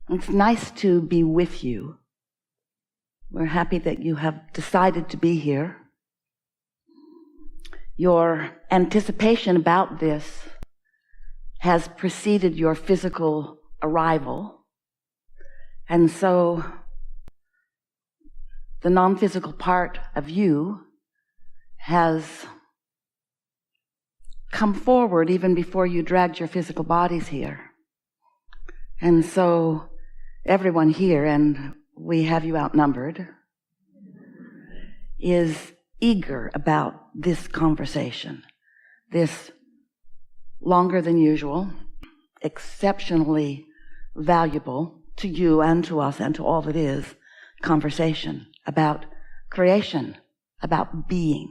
It's nice to be with you. We're happy that you have decided to be here. Your anticipation about this has preceded your physical arrival. And so the non-physical part of you has come forward even before you dragged your physical bodies here. And so everyone here, and we have you outnumbered, is eager about this conversation, this longer than usual, exceptionally valuable to you and to us and to all that is conversation about creation, about being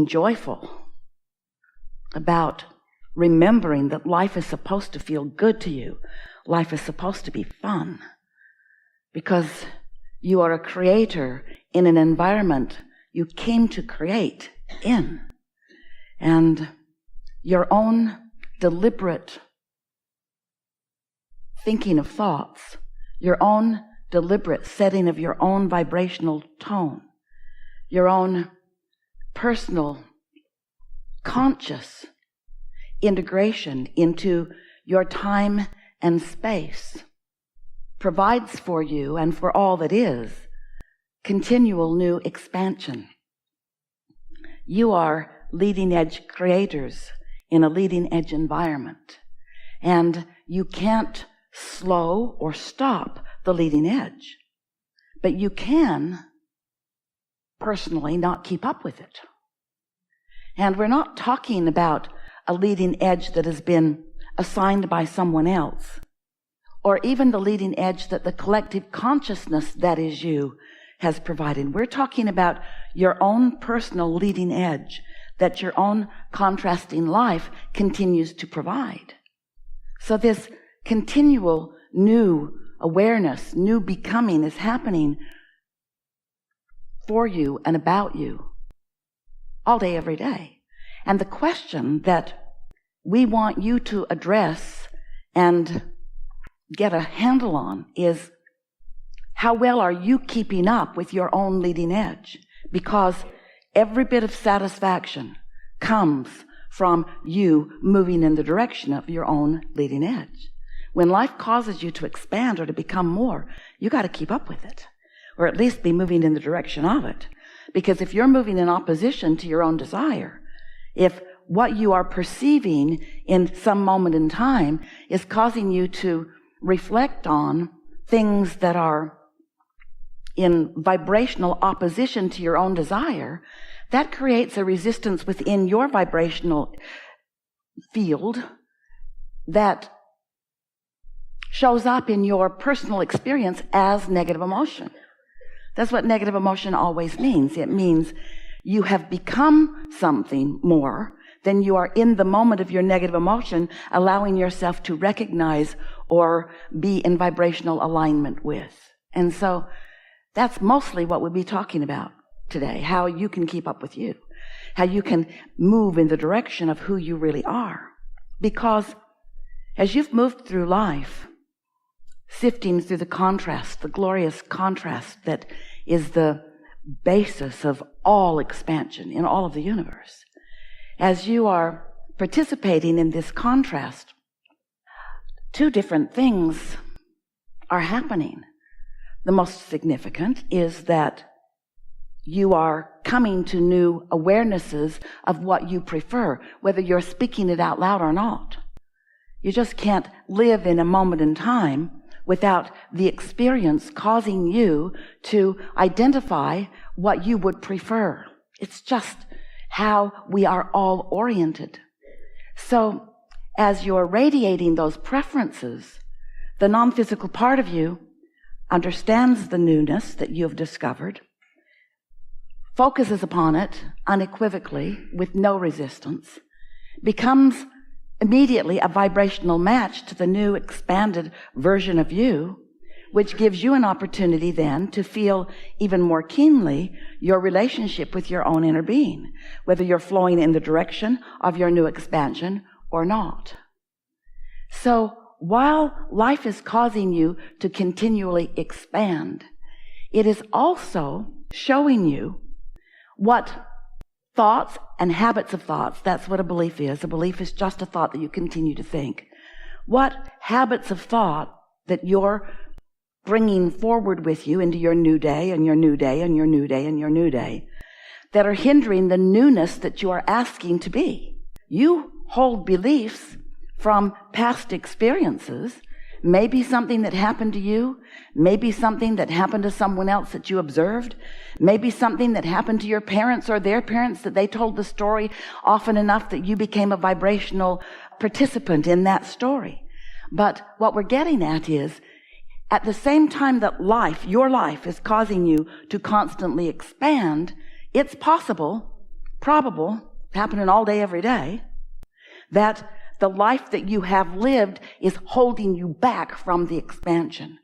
joyful, about remembering that life is supposed to feel good to you. Life is supposed to be fun because you are a creator in an environment you came to create in. And your own deliberate thinking of thoughts, your own deliberate setting of your own vibrational tone, your own personal, conscious integration into your time and space provides for you and for all that is continual new expansion. You are leading edge creators in a leading edge environment, and you can't slow or stop the leading edge, but you can personally not keep up with it. And we're not talking about a leading edge that has been assigned by someone else, or even the leading edge that the collective consciousness that is you has provided. We're talking about your own personal leading edge that your own contrasting life continues to provide. So this continual new awareness, new becoming is happening for you and about you all day, every day. And the question that we want you to address and get a handle on is, how well are you keeping up with your own leading edge? Because every bit of satisfaction comes from you moving in the direction of your own leading edge. When life causes you to expand or to become more, you got to keep up with it, or at least be moving in the direction of it. Because if you're moving in opposition to your own desire, if what you are perceiving in some moment in time is causing you to reflect on things that are in vibrational opposition to your own desire, that creates a resistance within your vibrational field that shows up in your personal experience as negative emotion. That's what negative emotion always means. It means you have become something more than you are in the moment of your negative emotion, allowing yourself to recognize or be in vibrational alignment with. And so that's mostly what we'll be talking about today, how you can keep up with you, how you can move in the direction of who you really are. Because as you've moved through life, sifting through the contrast, the glorious contrast that is the basis of all expansion in all of the universe, as you are participating in this contrast, two different things are happening. The most significant is that you are coming to new awarenesses of what you prefer, whether you're speaking it out loud or not. You just can't live in a moment in time without the experience causing you to identify what you would prefer. It's just how we are all oriented. So as you're radiating those preferences, the non-physical part of you understands the newness that you have discovered, focuses upon it unequivocally with no resistance, becomes immediately a vibrational match to the new expanded version of you, which gives you an opportunity then to feel even more keenly your relationship with your own inner being, whether you're flowing in the direction of your new expansion or not. So while life is causing you to continually expand, it is also showing you what thoughts and habits of thoughts, that's what a belief is. A belief is just a thought that you continue to think. What habits of thought that you're bringing forward with you into your new day and your new day and your new day and your new day that are hindering the newness that you are asking to be. You hold beliefs from past experiences, maybe something that happened to you, maybe something that happened to someone else that you observed, maybe something that happened to your parents or their parents that they told the story often enough that you became a vibrational participant in that story. But what we're getting at is, at the same time that life, your life, is causing you to constantly expand, it's possible, probable, happening all day, every day, that the life that you have lived is holding you back from the expansion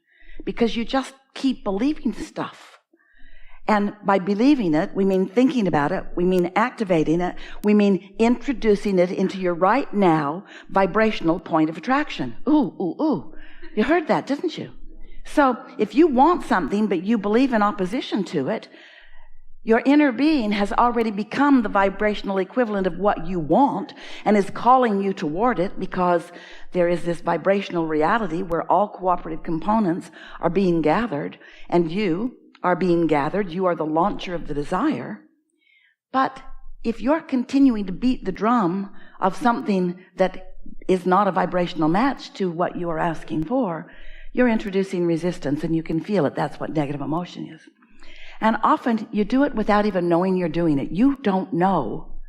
because you just keep believing stuff. And by believing it, we mean thinking about it, we mean activating it, we mean introducing it into your right now vibrational point of attraction. Ooh, ooh, ooh. You heard that, didn't you? So if you want something but you believe in opposition to it, your inner being has already become the vibrational equivalent of what you want and is calling you toward it because there is this vibrational reality where all cooperative components are being gathered and you are being gathered. You are the launcher of the desire. But if you're continuing to beat the drum of something that is not a vibrational match to what you are asking for, you're introducing resistance, and you can feel it. That's what negative emotion is. And often you do it without even knowing you're doing it. You don't know.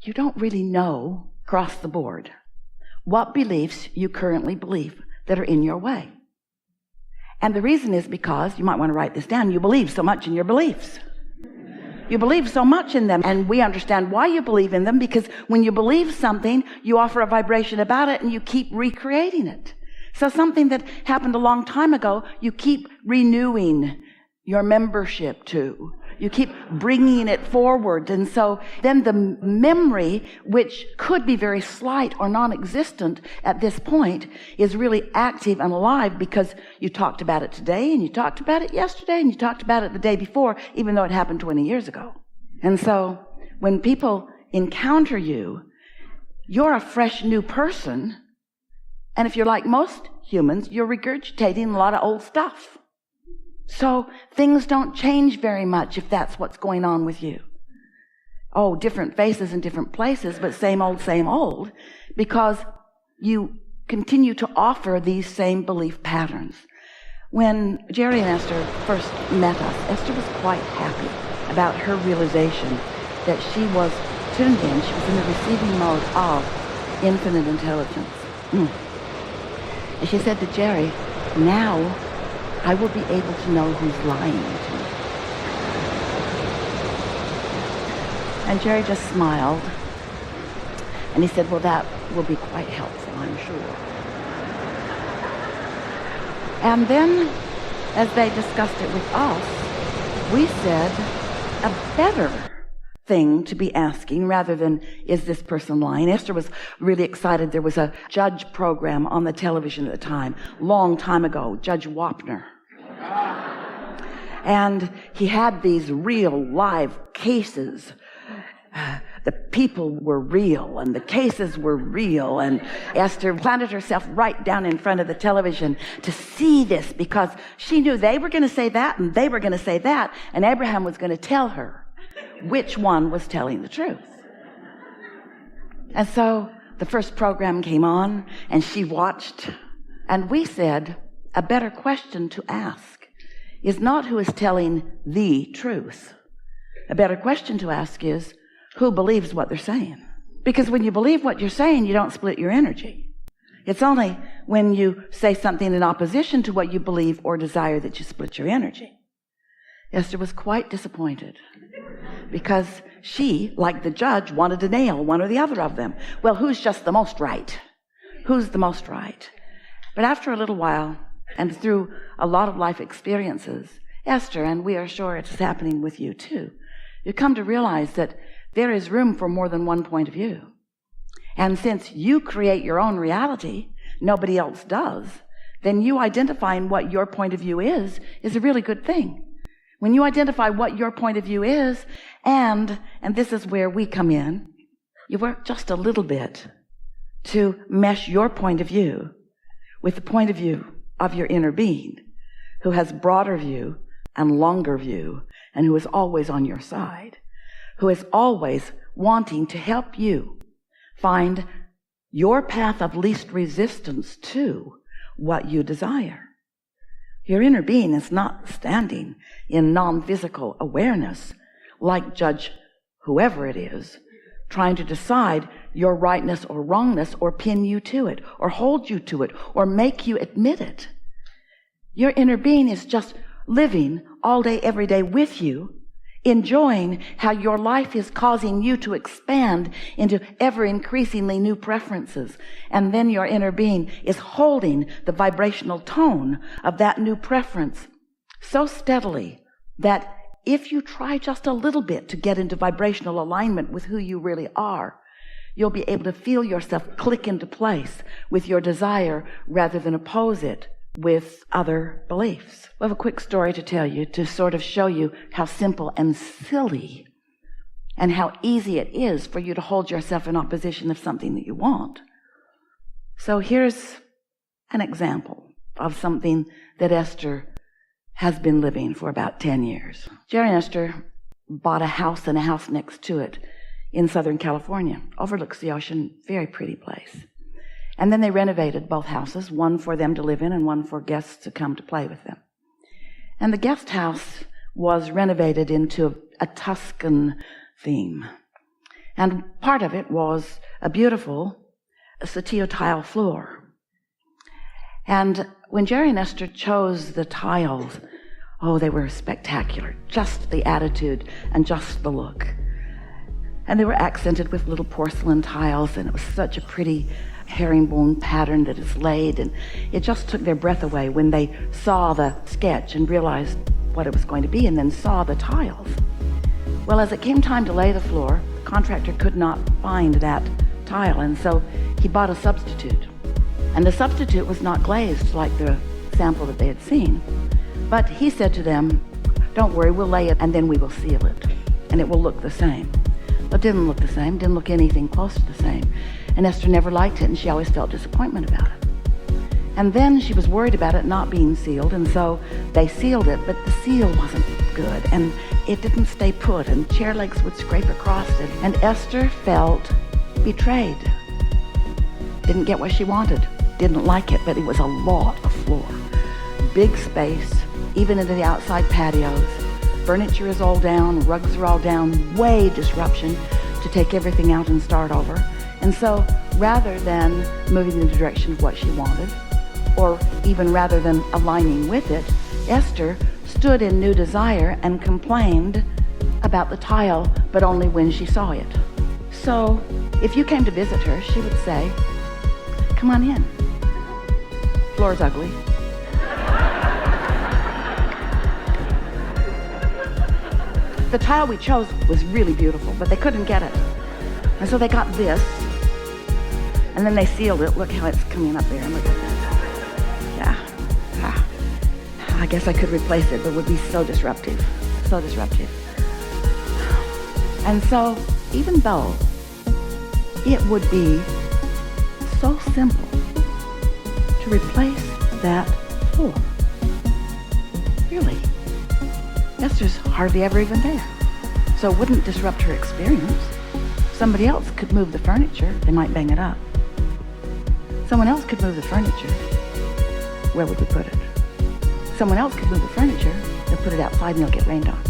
You don't really know across the board what beliefs you currently believe that are in your way. And the reason is because, you might want to write this down, you believe so much in your beliefs. You believe so much in them, and we understand why you believe in them, because when you believe something, you offer a vibration about it and you keep recreating it. So something that happened a long time ago, you keep renewing your membership to. You keep bringing it forward. And so then the memory, which could be very slight or non-existent at this point, is really active and alive because you talked about it today and you talked about it yesterday and you talked about it the day before, even though it happened 20 years ago. And so when people encounter you, you're a fresh new person. And if you're like most humans, you're regurgitating a lot of old stuff. So things don't change very much if that's what's going on with you. Oh, different faces in different places, but same old, because you continue to offer these same belief patterns. When Jerry and Esther first met us, Esther was quite happy about her realization that she was tuned in, she was in the receiving mode of infinite intelligence. And she said to Jerry, now I will be able to know who's lying to me. And Jerry just smiled. And he said, well, that will be quite helpful, I'm sure. And then, as they discussed it with us, we said a better thing to be asking rather than, is this person lying? Esther was really excited. There was a judge program on the television at the time, long time ago, Judge Wapner. And he had these real live cases. The people were real and the cases were real, and Esther planted herself right down in front of the television to see this because she knew they were going to say that and they were going to say that, and Abraham was going to tell her which one was telling the truth. And so the first program came on and she watched, and we said a better question to ask is not who is telling the truth. A better question to ask is who believes what they're saying. Because when you believe what you're saying, you don't split your energy. It's only when you say something in opposition to what you believe or desire that you split your energy. Esther was quite disappointed because she, like the judge, wanted to nail one or the other of them. Well, who's just the most right? Who's the most right? But after a little while, and through a lot of life experiences, Esther, and we are sure it's happening with you too, you come to realize that there is room for more than one point of view. And since you create your own reality, nobody else does, then you identifying what your point of view is a really good thing. When you identify what your point of view is, and this is where we come in, you work just a little bit to mesh your point of view with the point of view of your inner being, who has broader view and longer view, and who is always on your side, who is always wanting to help you find your path of least resistance to what you desire. Your inner being is not standing in non-physical awareness like Judge whoever it is, trying to decide your rightness or wrongness, or pin you to it, or hold you to it, or make you admit it. Your inner being is just living all day, every day with you, enjoying how your life is causing you to expand into ever increasingly new preferences. And then your inner being is holding the vibrational tone of that new preference so steadily that if you try just a little bit to get into vibrational alignment with who you really are, you'll be able to feel yourself click into place with your desire rather than oppose it with other beliefs. We have a quick story to tell you to sort of show you how simple and silly and how easy it is for you to hold yourself in opposition of something that you want. So here's an example of something that Esther has been living for about 10 years. Jerry and Esther bought a house and a house next to it in Southern California. Overlooks the ocean, very pretty place. And then they renovated both houses, one for them to live in and one for guests to come to play with them. And the guest house was renovated into a Tuscan theme. And part of it was a beautiful Satillo tile floor. And when Jerry and Esther chose the tiles, oh, they were spectacular. Just the attitude and just the look. And they were accented with little porcelain tiles, and it was such a pretty herringbone pattern that is laid, and it just took their breath away when they saw the sketch and realized what it was going to be, and then saw the tiles. Well, as it came time to lay the floor, the contractor could not find that tile, and so he bought a substitute. And the substitute was not glazed like the sample that they had seen. But he said to them, don't worry, we'll lay it and then we will seal it. And it will look the same. But it didn't look the same, didn't look anything close to the same. And Esther never liked it, and she always felt disappointment about it. And then she was worried about it not being sealed, and so they sealed it, but the seal wasn't good, and it didn't stay put, and chair legs would scrape across it. And Esther felt betrayed. Didn't get what she wanted. Didn't like it, but it was a lot of floor. Big space, even into the outside patios. Furniture is all down, rugs are all down, way disruption to take everything out and start over. And so rather than moving in the direction of what she wanted, or even rather than aligning with it, Esther stood in new desire and complained about the tile, but only when she saw it. So if you came to visit her, she would say, come on in. Floor's ugly. The tile we chose was really beautiful, but they couldn't get it. And so they got this, and then they sealed it. Look how it's coming up there. Look at that. Yeah. I guess I could replace it, but it would be so disruptive. So disruptive. And so, even though it would be so simple to replace that floor, really, Esther's hardly ever even there. So it wouldn't disrupt her experience. Somebody else could move the furniture. They might bang it up. Someone else could move the furniture. Where would we put it? Someone else could move the furniture. They'll put it outside and they'll get rained on.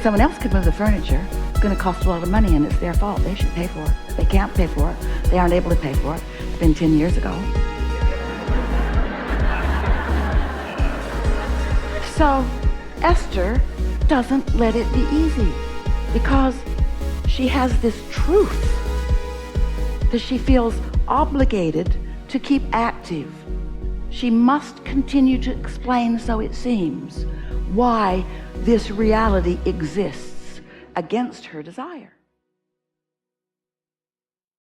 Someone else could move the furniture. It's going to cost a lot of money and it's their fault. They should pay for it. They can't pay for it. They aren't able to pay for it. It's been 10 years ago. So Esther doesn't let it be easy because she has this truth that she feels obligated to keep active. She must continue to explain, so it seems, why this reality exists against her desire.